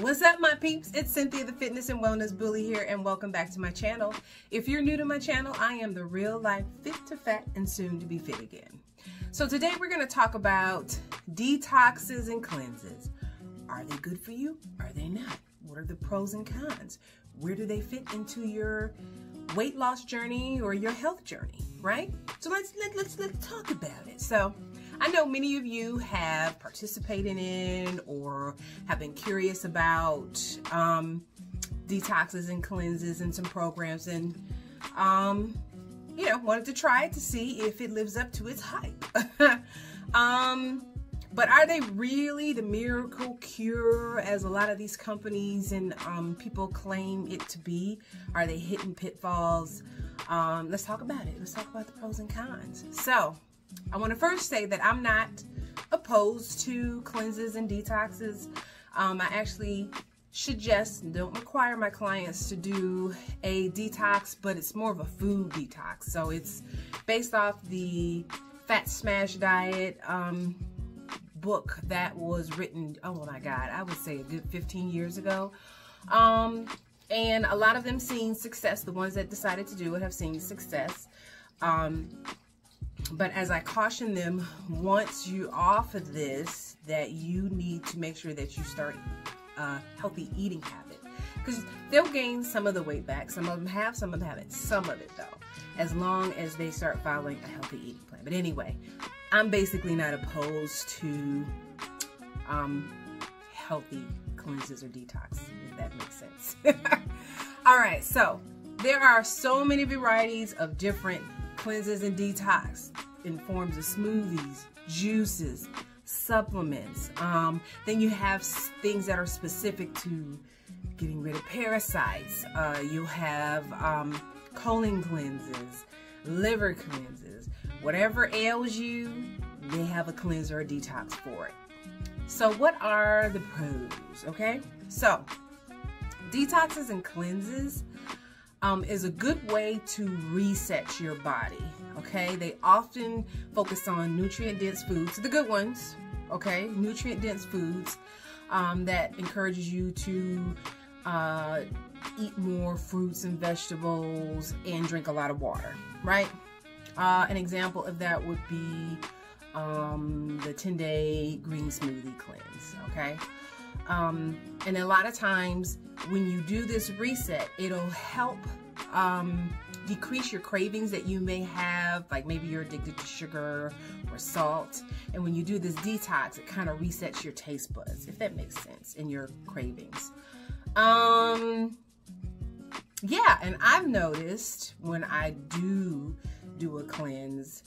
What's up, my peeps? It's Cynthia, the Fitness and Wellness Bully here, and welcome back to my channel. If you're new to my channel, I am the real life fit to fat and soon to be fit again. So today we're going to talk about detoxes and cleanses. Are they good for you? Are they not? What are the pros and cons? Where do they fit into your weight loss journey or your health journey, right? So let's talk about it. So I know many of you have participated in or have been curious about detoxes and cleanses and some programs, and you know, wanted to try it to see if it lives up to its hype. But are they really the miracle cure as a lot of these companies and people claim it to be? Are they hitting pitfalls? Let's talk about it. Let's talk about the pros and cons. So I want to first say that I'm not opposed to cleanses and detoxes. I actually suggest, don't require my clients to do a detox, but it's more of a food detox. So it's based off the Fat Smash Diet book that was written, oh my God, I would say a good 15 years ago. And a lot of them seen success. The ones that decided to do it have seen success. But as I caution them, once you off of this, that you need to make sure that you start a healthy eating habit, because they'll gain some of the weight back. Some of them have, some of them haven't. Some of it though, as long as they start following a healthy eating plan. But anyway, I'm basically not opposed to healthy cleanses or detox, if that makes sense. All right, so there are so many varieties of different cleanses and detox in forms of smoothies, juices, supplements. Then you have things that are specific to getting rid of parasites. You'll have colon cleanses, liver cleanses. Whatever ails you, they have a cleanser or detox for it. So what are the pros? Okay, so detoxes and cleanses is a good way to reset your body. Okay, they often focus on nutrient-dense foods, the good ones. Okay, nutrient-dense foods that encourages you to eat more fruits and vegetables and drink a lot of water, right? An example of that would be the 10-day green smoothie cleanse. Okay, and a lot of times when you do this reset, it'll help decrease your cravings that you may have, like maybe you're addicted to sugar or salt, and when you do this detox, it kind of resets your taste buds, if that makes sense, in your cravings. Yeah, and I've noticed when I do a cleanse,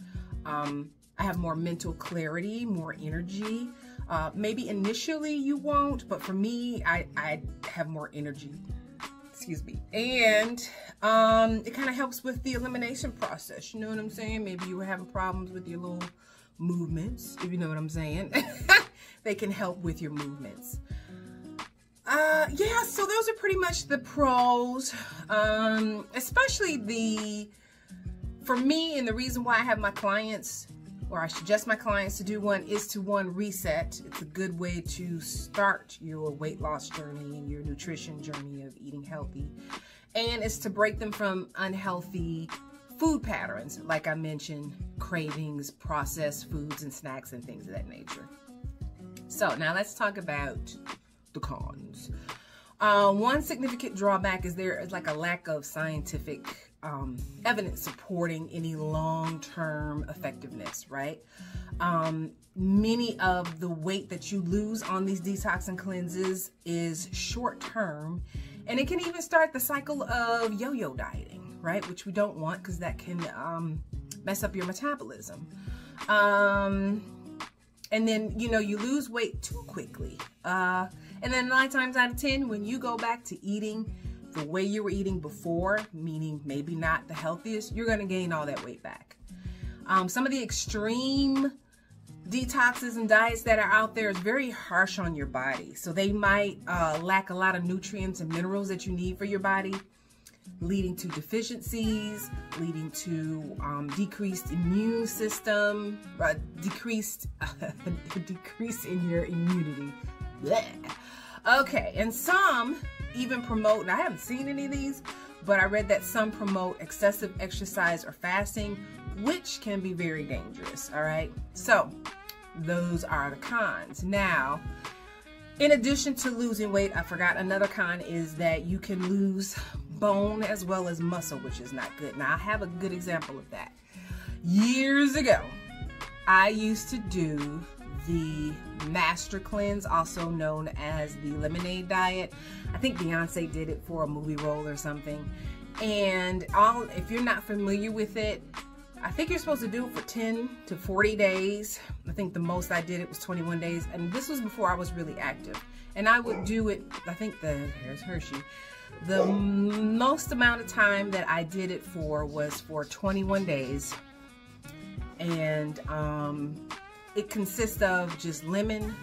I have more mental clarity, more energy. Maybe initially you won't, but for me, I have more energy. Excuse me. And it kind of helps with the elimination process. You know what I'm saying? Maybe you were having problems with your little movements, if you know what I'm saying. They can help with your movements. Yeah, so those are pretty much the pros. Especially for me, and the reason why I have my clients, or I suggest my clients to do one, is to reset. It's a good way to start your weight loss journey and your nutrition journey of eating healthy. And it's to break them from unhealthy food patterns, like I mentioned, cravings, processed foods and snacks and things of that nature. So now let's talk about the cons. One significant drawback is there is like a lack of scientific evidence supporting any long-term effectiveness, right? Many of the weight that you lose on these detox and cleanses is short-term, and it can even start the cycle of yo-yo dieting, right? Which we don't want, because that can mess up your metabolism. And then, you know, you lose weight too quickly. And then 9 times out of 10, when you go back to eating the way you were eating before, meaning maybe not the healthiest, you're going to gain all that weight back. Some of the extreme detoxes and diets that are out there is very harsh on your body. So they might lack a lot of nutrients and minerals that you need for your body, leading to deficiencies, leading to decreased immune system, decrease in your immunity. Blech. Okay, and some even promote, and I haven't seen any of these, but I read that some promote excessive exercise or fasting, which can be very dangerous, all right? So those are the cons. Now, in addition to losing weight, I forgot another con is that you can lose bone as well as muscle, which is not good. Now, I have a good example of that. Years ago, I used to do the Master Cleanse, also known as the lemonade diet. I think Beyonce did it for a movie role or something. And if you're not familiar with it, I think you're supposed to do it for 10 to 40 days. I think the most I did it was 21 days. And this was before I was really active. And I would do it, I think here's Hershey. The most amount of time that I did it for was for 21 days. And it consists of just lemon,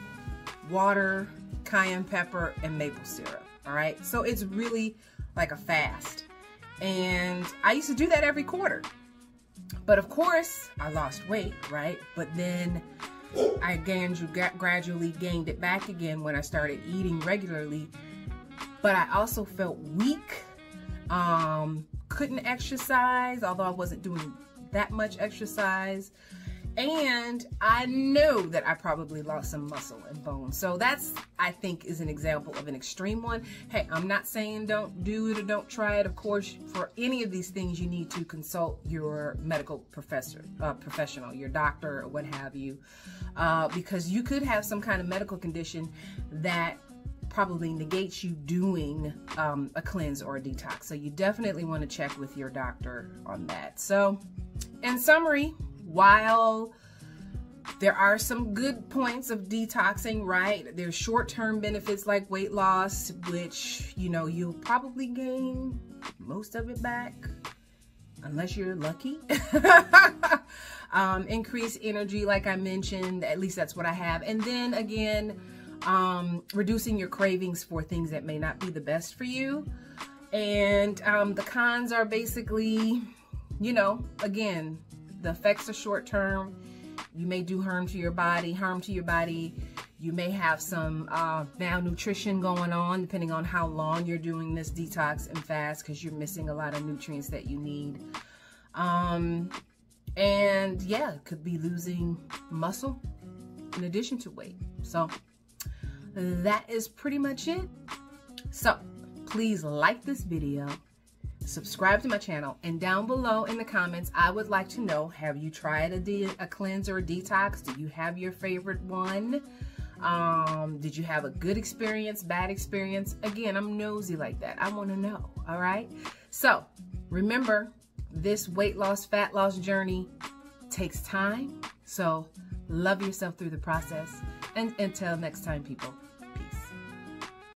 water, cayenne pepper, and maple syrup. All right. So it's really like a fast. And I used to do that every quarter. But of course, I lost weight, right? But then I gradually gained it back again when I started eating regularly. But I also felt weak, couldn't exercise, although I wasn't doing that much exercise. And I know that I probably lost some muscle and bone. So that's, I think, is an example of an extreme one. Hey, I'm not saying don't do it or don't try it. Of course, for any of these things, you need to consult your medical professional, your doctor or what have you, because you could have some kind of medical condition that probably negates you doing a cleanse or a detox. So you definitely want to check with your doctor on that. So in summary, while there are some good points of detoxing, right? There's short-term benefits like weight loss, which, you know, you'll probably gain most of it back, unless you're lucky. Increased energy, like I mentioned, at least that's what I have. And then again, reducing your cravings for things that may not be the best for you. And the cons are basically, you know, again, the effects are short-term. You may do harm to your body. You may have some malnutrition going on, depending on how long you're doing this detox and fast, because you're missing a lot of nutrients that you need. And yeah, could be losing muscle in addition to weight. So that is pretty much it. So please like this video, subscribe to my channel, and down below in the comments, I would like to know, have you tried a cleanse or a detox? Do you have your favorite one? Did you have a good experience, bad experience? Again, I'm nosy like that. I want to know, all right? So remember, this weight loss, fat loss journey takes time. So love yourself through the process. And until next time, people.